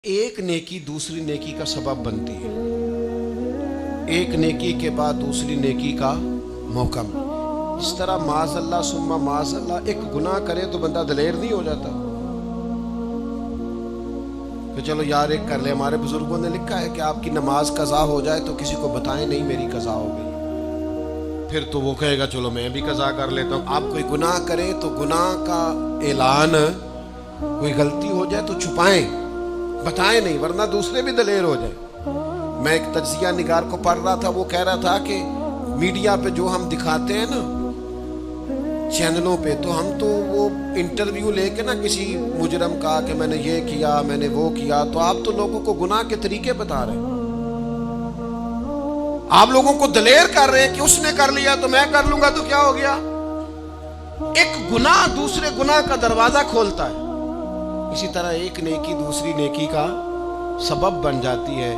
ایک نیکی دوسری نیکی کا سبب بنتی ہے. ایک نیکی کے بعد دوسری نیکی کا موقع ملتا. اس طرح معاذ اللہ ثم معاذ اللہ ایک گناہ کرے تو بندہ دلیر نہیں ہو جاتا کہ چلو یار ایک کر لے. ہمارے بزرگوں نے لکھا ہے کہ آپ کی نماز قضا ہو جائے تو کسی کو بتائیں نہیں میری قضا ہو گئی, پھر تو وہ کہے گا چلو میں بھی قضا کر لیتا ہوں. آپ کوئی گناہ کریں تو گناہ کا اعلان, کوئی غلطی ہو جائے تو چھپائیں, بتائیں نہیں, ورنہ دوسرے بھی دلیر ہو جائیں. میں ایک تجزیہ نگار کو پڑھ رہا تھا, وہ کہہ رہا تھا کہ میڈیا پہ جو ہم دکھاتے ہیں نا چینلوں پہ, تو ہم تو وہ انٹرویو لے کے نا کسی مجرم کا کہ میں نے یہ کیا میں نے وہ کیا, تو آپ تو لوگوں کو گناہ کے طریقے بتا رہے ہیں, آپ لوگوں کو دلیر کر رہے ہیں کہ اس نے کر لیا تو میں کر لوں گا تو کیا ہو گیا. ایک گناہ دوسرے گناہ کا دروازہ کھولتا ہے. اسی طرح ایک نیکی دوسری نیکی کا سبب بن جاتی ہے.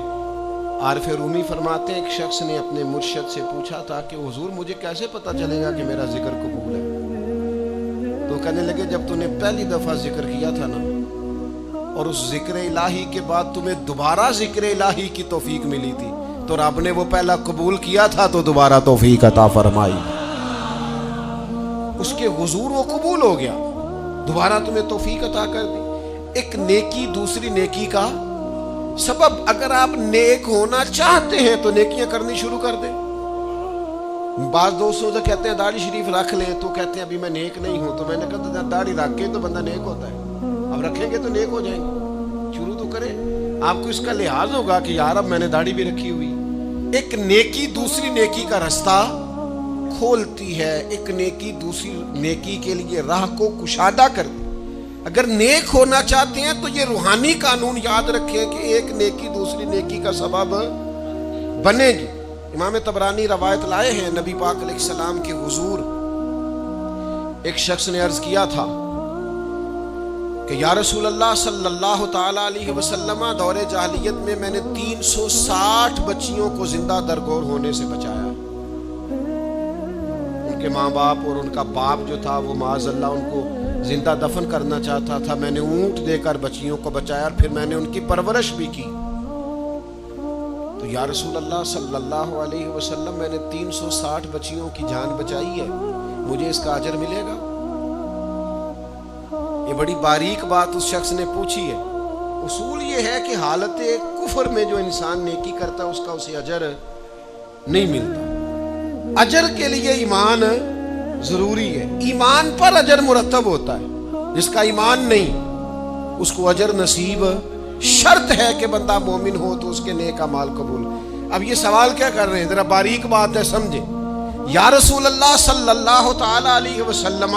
عارف رومی فرماتے ہیں ایک شخص نے اپنے مرشد سے پوچھا تھا کہ حضور مجھے کیسے پتہ چلے گا کہ میرا ذکر قبول ہے. تو کہنے لگے جب تو نے پہلی دفعہ ذکر کیا تھا نا, اور اس ذکر الہی کے بعد تمہیں دوبارہ ذکر الہی کی توفیق ملی تھی, تو رب نے وہ پہلا قبول کیا تھا تو دوبارہ توفیق عطا فرمائی. اس کے حضور وہ قبول ہو گیا, دوبارہ تمہیں توفیق عطا کر دی. ایک نیکی دوسری نیکی کا سبب. اگر آپ نیک ہونا چاہتے ہیں تو نیکیاں کرنی شروع کر دیں. بعض دوستوں سے کہتے ہیں داڑھی شریف رکھ لیں, تو کہتے ہیں ابھی میں نیک نہیں ہوں. تو میں نے کہا داڑھی رکھ کے تو بندہ نیک ہوتا ہے, اب رکھیں گے تو نیک ہو جائیں گے. شروع تو کریں, آپ کو اس کا لحاظ ہوگا کہ یار اب میں نے داڑھی بھی رکھی ہوئی. ایک نیکی دوسری نیکی کا رستہ کھولتی ہے, ایک نیکی دوسری نیکی کے لیے راہ کو کشادہ کرتی. اگر نیک ہونا چاہتے ہیں تو یہ روحانی قانون یاد رکھیں کہ ایک نیکی دوسری نیکی کا سبب بنے گی. امام طبرانی روایت لائے ہیں نبی پاک علیہ السلام کے حضور ایک شخص نے عرض کیا تھا کہ یا رسول اللہ صلی اللہ تعالی علیہ وسلم, دور جاہلیت میں نے 360 بچیوں کو زندہ درگور ہونے سے بچایا. ان کے ماں باپ اور ان کا باپ جو تھا وہ معاذ اللہ ان کو زندہ دفن کرنا چاہتا تھا. میں نے اونٹ دے کر بچیوں کو بچایا اور پھر میں نے ان کی پرورش بھی کی. تو یا رسول اللہ صلی اللہ علیہ وسلم میں نے 360 بچیوں کی جان بچائی ہے, مجھے اس کا اجر ملے گا؟ یہ بڑی باریک بات اس شخص نے پوچھی ہے. اصول یہ ہے کہ حالت کفر میں جو انسان نیکی کرتا ہے اس کا اسے اجر نہیں ملتا. اجر کے لیے ایمان ضروری ہے, ایمان پر اجر مرتب ہوتا ہے. جس کا ایمان نہیں اس کو اجر نصیب شرط ہے کہ بندہ مومن ہو تو اس کے نیک اعمال قبول. اب یہ سوال کیا کر رہے ہیں, ذرا باریک بات ہے سمجھیں. یا رسول اللہ صلی اللہ تعالی علیہ وسلم,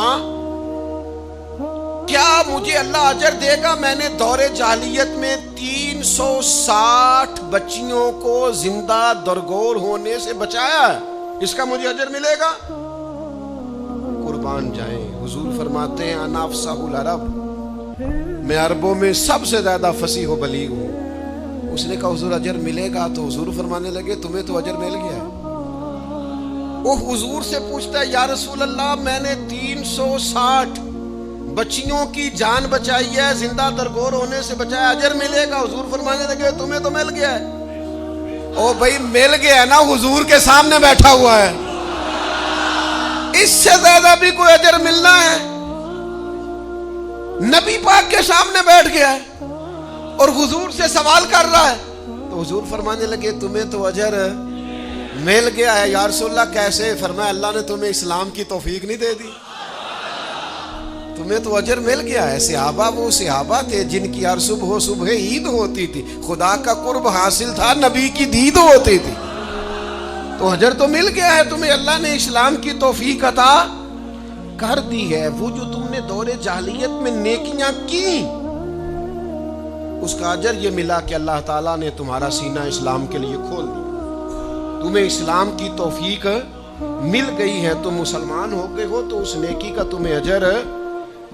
کیا مجھے اللہ اجر دے گا؟ میں نے دور جاہلیت میں 360 بچیوں کو زندہ درگور ہونے سے بچایا ہے, اس کا مجھے اجر ملے گا؟ قربان جائیں, حضور فرماتے ہیں انا افصح العرب, میں عربوں میں سب سے زیادہ فصیح و بلیغ ہوں. اس نے کہا حضور اجر ملے گا؟ تو حضور فرمانے لگے تمہیں تو اجر مل گیا ہے. وہ حضور سے پوچھتا ہے یا رسول اللہ میں نے 360 بچیوں کی جان بچائی ہے, زندہ درگور ہونے سے بچایا, اجر ملے گا؟ حضور فرمانے لگے تمہیں تو مل گیا ہے. او بھائی مل گیا ہے نا, حضور کے سامنے بیٹھا ہوا ہے, اس سے زیادہ بھی کوئی اجر ملنا ہے؟ نبی پاک کے سامنے بیٹھ گیا ہے اور حضور سے سوال کر رہا ہے. تو حضور فرمانے لگے تمہیں تو اجر مل گیا ہے. یا رسول اللہ کیسے؟ فرمایا اللہ نے تمہیں اسلام کی توفیق نہیں دے دی, تمہیں تو اجر مل گیا ہے. صحابہ وہ صحابہ تھے جن کی ہر صبح عید ہوتی تھی, خدا کا قرب حاصل تھا, نبی کی دید ہوتی تھی, تو اجر تو مل گیا ہے تمہیں, اللہ نے اسلام کی توفیق عطا کر دی ہے. وہ جو تم نے دور جاہلیت میں نیکیاں کی اس کا اجر یہ ملا کہ اللہ تعالیٰ نے تمہارا سینہ اسلام کے لیے کھول دیا, تمہیں اسلام کی توفیق مل گئی ہے, تم مسلمان ہو گئے ہو تو اس نیکی کا تمہیں اجر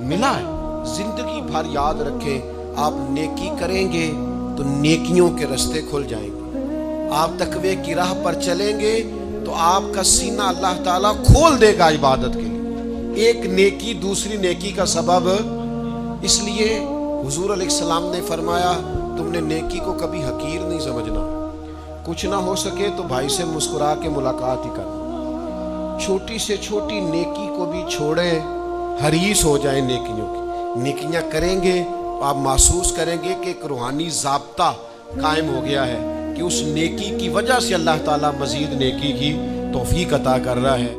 ملا ہے. زندگی بھر یاد رکھیں, آپ نیکی کریں گے تو نیکیوں کے رستے کھل جائیں گے. آپ تقوی کی راہ پر چلیں گے تو آپ کا سینہ اللہ تعالیٰ کھول دے گا عبادت کے لیے. ایک نیکی دوسری نیکی کا سبب. اس لیے حضور علیہ السلام نے فرمایا تم نے نیکی کو کبھی حقیر نہیں سمجھنا. کچھ نہ ہو سکے تو بھائی سے مسکرا کے ملاقات ہی کرنا. چھوٹی سے چھوٹی نیکی کو بھی چھوڑیں, حریص ہو جائیں نیکیوں کی. نیکیاں کریں گے تو آپ محسوس کریں گے کہ ایک روحانی ضابطہ قائم ہو گیا ہے کہ اس نیکی کی وجہ سے اللہ تعالیٰ مزید نیکی کی توفیق عطا کر رہا ہے.